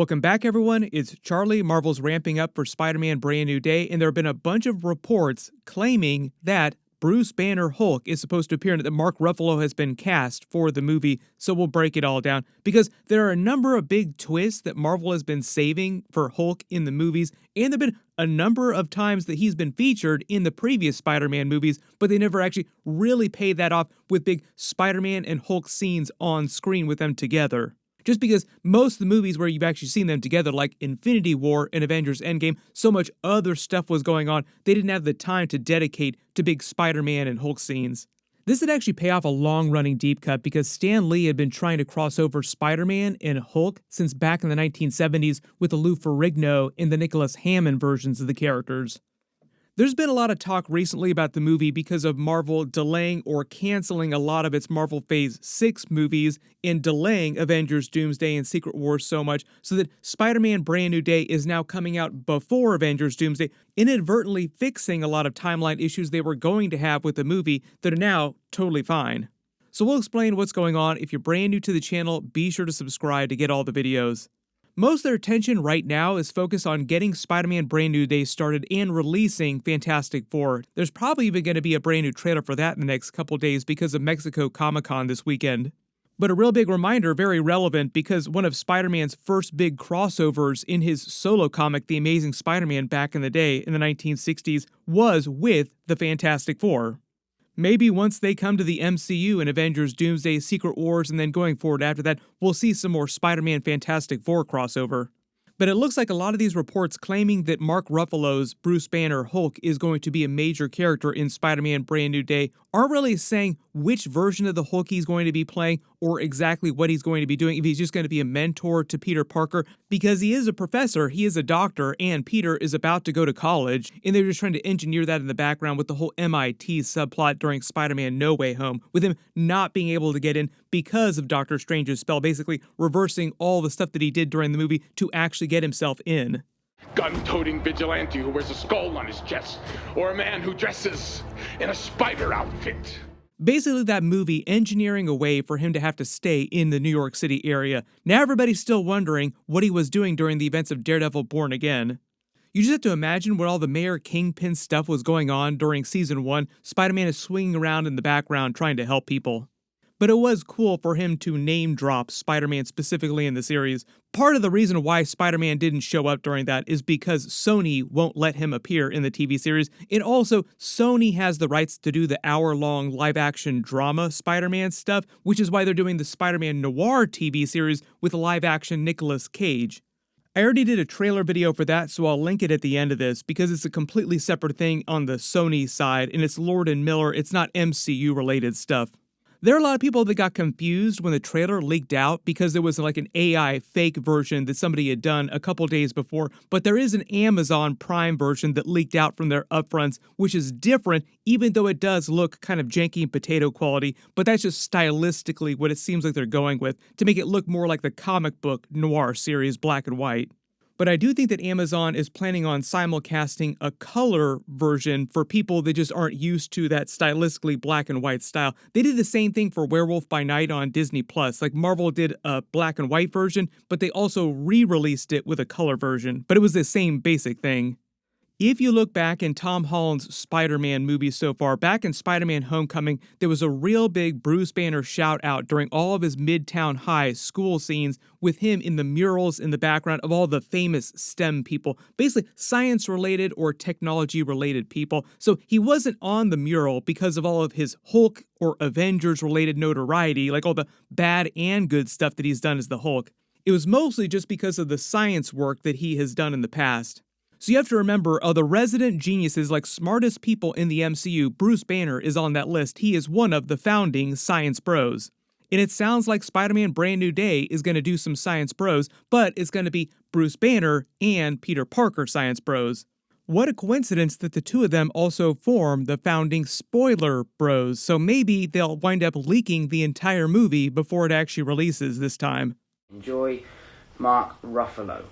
Welcome back, everyone. It's Charlie. Marvel's ramping up for Spider-Man Brand New Day, and there have been a bunch of reports claiming that Bruce Banner Hulk is supposed to appear and that Mark Ruffalo has been cast for the movie, so we'll break it all down. Because there are a number of big twists that Marvel has been saving for Hulk in the movies, and there have been a number of times that he's been featured in the previous Spider-Man movies, but they never actually really paid that off with big Spider-Man and Hulk scenes on screen with them together. Just because most of the movies where you've actually seen them together, like Infinity War and Avengers Endgame, so much other stuff was going on, they didn't have the time to dedicate to big Spider-Man and Hulk scenes. This would actually pay off a long-running deep cut because Stan Lee had been trying to cross over Spider-Man and Hulk since back in the 1970s with the Lou Ferrigno and the Nicholas Hammond versions of the characters. There's been a lot of talk recently about the movie because of Marvel delaying or canceling a lot of its Marvel Phase 6 movies and delaying Avengers, Doomsday, and Secret Wars so much so that Spider-Man Brand New Day is now coming out before Avengers, Doomsday, inadvertently fixing a lot of timeline issues they were going to have with the movie that are now totally fine. So we'll explain what's going on. If you're brand new to the channel, be sure to subscribe to get all the videos. Most of their attention right now is focused on getting Spider-Man Brand New Day started and releasing Fantastic Four. There's probably even going to be a brand new trailer for that in the next couple days because of Mexico Comic-Con this weekend. But a real big reminder, very relevant, because one of Spider-Man's first big crossovers in his solo comic, The Amazing Spider-Man, back in the day in the 1960s, was with the Fantastic Four. Maybe once they come to the MCU in Avengers, Doomsday, Secret Wars, and then going forward after that, we'll see some more Spider-Man Fantastic Four crossover. But it looks like a lot of these reports claiming that Mark Ruffalo's Bruce Banner Hulk is going to be a major character in Spider-Man Brand New Day aren't really saying which version of the Hulk he's going to be playing or exactly what he's going to be doing, if he's just going to be a mentor to Peter Parker, because he is a professor, he is a doctor, and Peter is about to go to college, and they're just trying to engineer that in the background with the whole MIT subplot during Spider-Man No Way Home, with him not being able to get in because of Doctor Strange's spell, basically reversing all the stuff that he did during the movie to actually get himself in. Gun-toting vigilante who wears a skull on his chest, or a man who dresses in a spider outfit. Basically that movie engineering a way for him to have to stay in the New York City area. Now everybody's still wondering what he was doing during the events of Daredevil Born Again. You just have to imagine what all the Mayor Kingpin stuff was going on during Season 1. Spider-Man is swinging around in the background trying to help people. But it was cool for him to name drop Spider-Man specifically in the series. Part of the reason why Spider-Man didn't show up during that is because Sony won't let him appear in the TV series. And also, Sony has the rights to do the hour-long live-action drama Spider-Man stuff, which is why they're doing the Spider-Man Noir TV series with live-action Nicolas Cage. I already did a trailer video for that, so I'll link it at the end of this, because it's a completely separate thing on the Sony side, and it's Lord & Miller, it's not MCU-related stuff. There are a lot of people that got confused when the trailer leaked out because there was like an AI fake version that somebody had done a couple days before, but there is an Amazon Prime version that leaked out from their upfronts, which is different, even though it does look kind of janky and potato quality, but that's just stylistically what it seems like they're going with, to make it look more like the comic book Noir series Black and White. But I do think that Amazon is planning on simulcasting a color version for people that just aren't used to that stylistically black and white style. They did the same thing for Werewolf by Night on Disney+. Like Marvel did a black and white version, but they also re-released it with a color version. But it was the same basic thing. If you look back in Tom Holland's Spider-Man movies so far, back in Spider-Man Homecoming, there was a real big Bruce Banner shout-out during all of his Midtown High school scenes with him in the murals in the background of all the famous STEM people, basically science-related or technology-related people. So he wasn't on the mural because of all of his Hulk or Avengers-related notoriety, like all the bad and good stuff that he's done as the Hulk. It was mostly just because of the science work that he has done in the past. So you have to remember, of the resident geniuses, like smartest people in the MCU, Bruce Banner is on that list. He is one of the founding science bros. And it sounds like Spider-Man Brand New Day is going to do some science bros, but it's going to be Bruce Banner and Peter Parker science bros. What a coincidence that the two of them also form the founding spoiler bros, so maybe they'll wind up leaking the entire movie before it actually releases this time. Enjoy, Mark Ruffalo.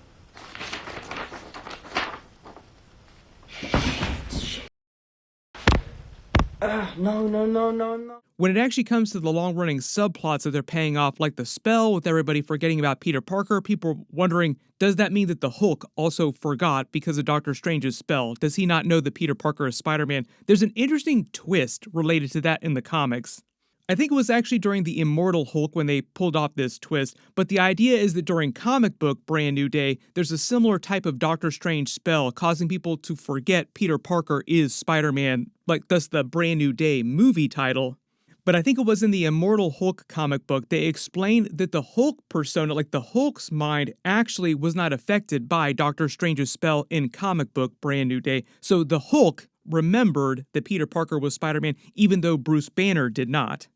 No. When it actually comes to the long-running subplots that they're paying off, like the spell with everybody forgetting about Peter Parker, people are wondering, does that mean that the Hulk also forgot because of Doctor Strange's spell? Does he not know that Peter Parker is Spider-Man? There's an interesting twist related to that in the comics. I think it was actually during the Immortal Hulk when they pulled off this twist, but the idea is that during comic book Brand New Day, there's a similar type of Doctor Strange spell causing people to forget Peter Parker is Spider-Man, like thus the Brand New Day movie title. But I think it was in the Immortal Hulk comic book, they explained that the Hulk persona, like the Hulk's mind, actually was not affected by Doctor Strange's spell in comic book Brand New Day. So the Hulk remembered that Peter Parker was Spider-Man, even though Bruce Banner did not.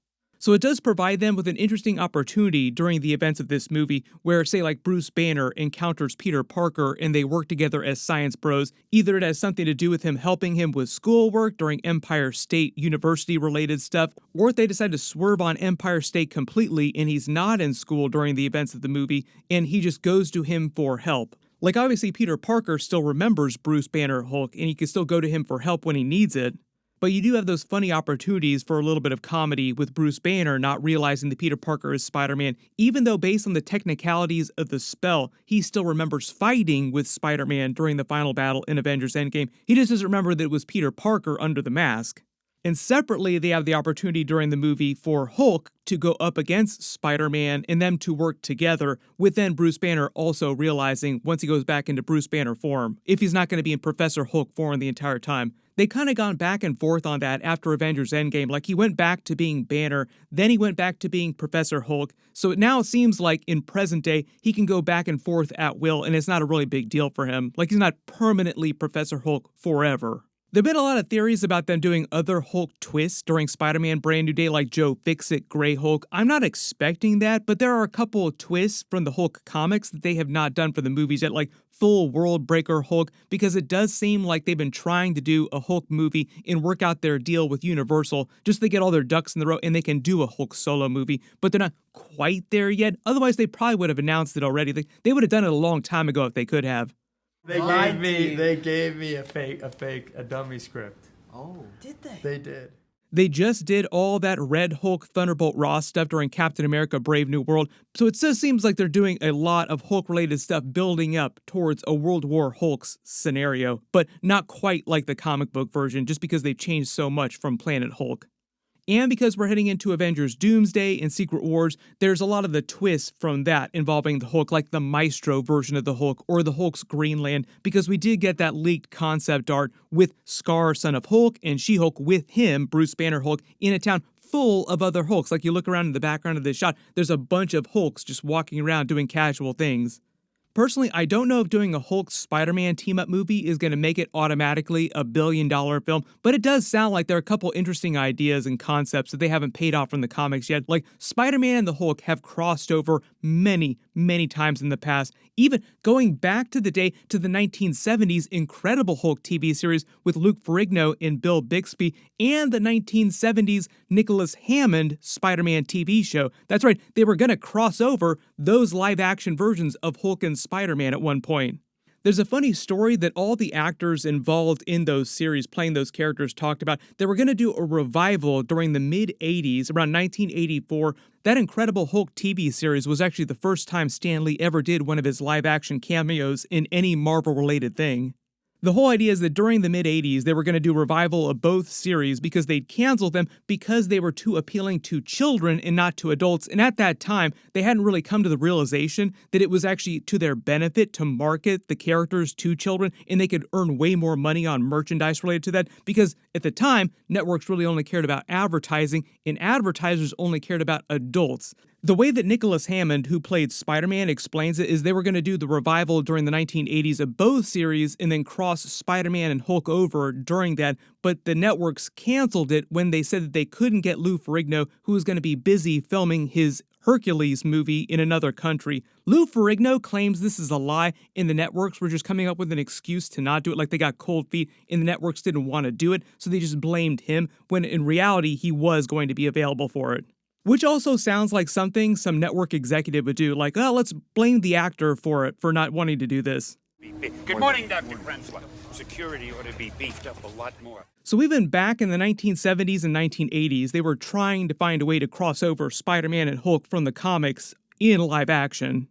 So it does provide them with an interesting opportunity during the events of this movie where, say, like Bruce Banner encounters Peter Parker and they work together as science bros. Either it has something to do with him helping him with schoolwork during Empire State University related stuff, or if they decide to swerve on Empire State completely and he's not in school during the events of the movie and he just goes to him for help. Like obviously Peter Parker still remembers Bruce Banner Hulk and he can still go to him for help when he needs it. But you do have those funny opportunities for a little bit of comedy with Bruce Banner not realizing that Peter Parker is Spider-Man, even though based on the technicalities of the spell, he still remembers fighting with Spider-Man during the final battle in Avengers Endgame. He just doesn't remember that it was Peter Parker under the mask. And separately, they have the opportunity during the movie for Hulk to go up against Spider-Man and them to work together, with then Bruce Banner also realizing once he goes back into Bruce Banner form, if he's not going to be in Professor Hulk form the entire time. They kind of gone back and forth on that after Avengers Endgame. Like he went back to being Banner, then he went back to being Professor Hulk. So it now seems like in present day, he can go back and forth at will and it's not a really big deal for him. Like he's not permanently Professor Hulk forever. There have been a lot of theories about them doing other Hulk twists during Spider-Man Brand New Day like Joe Fixit, Grey Hulk. I'm not expecting that, but there are a couple of twists from the Hulk comics that they have not done for the movies yet, like full World Breaker Hulk, because it does seem like they've been trying to do a Hulk movie and work out their deal with Universal just to get all their ducks in the row and they can do a Hulk solo movie, but they're not quite there yet. Otherwise, they probably would have announced it already. They would have done it a long time ago if they could have. They gave me a dummy script. Oh. Did they? They did. They just did all that Red Hulk Thunderbolt Ross stuff during Captain America Brave New World, so it just seems like they're doing a lot of Hulk-related stuff building up towards a World War Hulks scenario, but not quite like the comic book version just because they've changed so much from Planet Hulk. And because we're heading into Avengers Doomsday and Secret Wars, there's a lot of the twists from that involving the Hulk, like the Maestro version of the Hulk or the Hulk's Greenland, because we did get that leaked concept art with Scar, son of Hulk, and She-Hulk with him, Bruce Banner Hulk, in a town full of other Hulks. Like you look around in the background of this shot, there's a bunch of Hulks just walking around doing casual things. Personally, I don't know if doing a Hulk Spider-Man team-up movie is going to make it automatically a billion-dollar film, but it does sound like there are a couple interesting ideas and concepts that they haven't paid off from the comics yet. Like, Spider-Man and the Hulk have crossed over many, many times in the past, even going back to the day to the 1970s Incredible Hulk TV series with Luke Ferrigno and Bill Bixby, and the 1970s Nicholas Hammond Spider-Man TV show. That's right, they were going to cross over those live-action versions of Hulk and Spider-Man at one point. There's a funny story that all the actors involved in those series playing those characters talked about. They were going to do a revival during the mid-80s, around 1984. That Incredible Hulk TV series was actually the first time Stan Lee ever did one of his live-action cameos in any Marvel-related thing. The whole idea is that during the mid-80s, they were going to do a revival of both series because they'd canceled them because they were too appealing to children and not to adults. And at that time, they hadn't really come to the realization that it was actually to their benefit to market the characters to children and they could earn way more money on merchandise related to that because at the time, networks really only cared about advertising and advertisers only cared about adults. The way that Nicholas Hammond, who played Spider-Man, explains it is they were going to do the revival during the 1980s of both series and then cross Spider-Man and Hulk over during that, but the networks canceled it when they said that they couldn't get Lou Ferrigno, who was going to be busy filming his Hercules movie in another country. Lou Ferrigno claims this is a lie, and the networks were just coming up with an excuse to not do it, like they got cold feet, and the networks didn't want to do it, so they just blamed him, when in reality, he was going to be available for it. Which also sounds like something some network executive would do, like, oh, let's blame the actor for it, for not wanting to do this. Good morning, Dr. Francois. Security ought to be beefed up a lot more. So even back in the 1970s and 1980s, they were trying to find a way to cross over Spider-Man and Hulk from the comics in live action.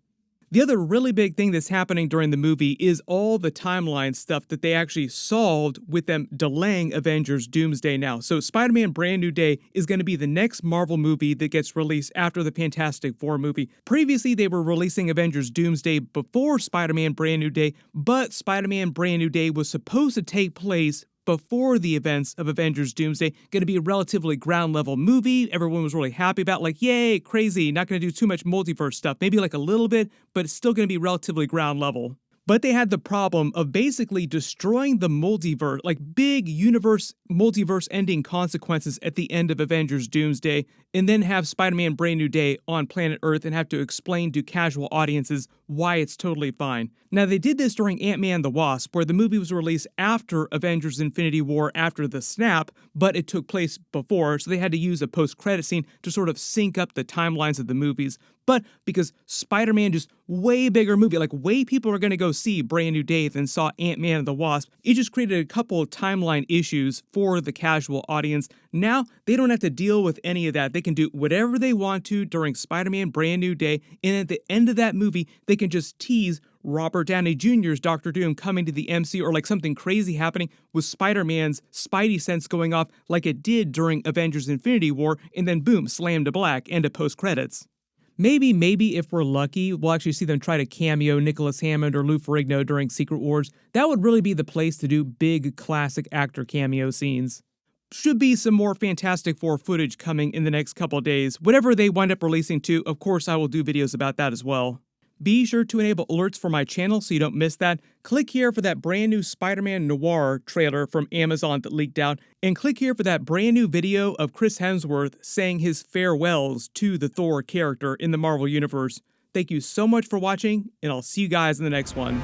The other really big thing that's happening during the movie is all the timeline stuff that they actually solved with them delaying Avengers Doomsday now. So Spider-Man Brand New Day is going to be the next Marvel movie that gets released after the Fantastic Four movie. Previously, they were releasing Avengers Doomsday before Spider-Man Brand New Day, but Spider-Man Brand New Day was supposed to take place before the events of Avengers Doomsday. Going to be a relatively ground level movie. Everyone was really happy about, like, yay, crazy, not going to do too much multiverse stuff. Maybe like a little bit, but it's still going to be relatively ground level. But they had the problem of basically destroying the multiverse, like big multiverse ending consequences at the end of Avengers Doomsday, and then have Spider-Man Brand New Day on planet Earth and have to explain to casual audiences why it's totally fine. Now, they did this during Ant-Man the Wasp, where the movie was released after Avengers Infinity War, after the snap, but it took place before, so they had to use a post-credit scene to sort of sync up the timelines of the movies. But because Spider-Man, just way bigger movie, like way people are going to go see Brand New Day than saw Ant-Man and the Wasp, it just created a couple of timeline issues for the casual audience. Now, they don't have to deal with any of that. They can do whatever they want to during Spider-Man Brand New Day, and at the end of that movie, they can just tease Robert Downey Jr.'s Dr. Doom coming to the MCU, or like something crazy happening with Spider-Man's Spidey sense going off like it did during Avengers Infinity War, and then boom, slam to black, end of post-credits. Maybe if we're lucky, we'll actually see them try to cameo Nicholas Hammond or Lou Ferrigno during Secret Wars. That would really be the place to do big classic actor cameo scenes. Should be some more Fantastic Four footage coming in the next couple days. Whatever they wind up releasing too, of course I will do videos about that as well. Be sure to enable alerts for my channel so you don't miss that. Click here for that brand new Spider-Man Noir trailer from Amazon that leaked out, and click here for that brand new video of Chris Hemsworth saying his farewells to the Thor character in the Marvel Universe. Thank you so much for watching, and I'll see you guys in the next one.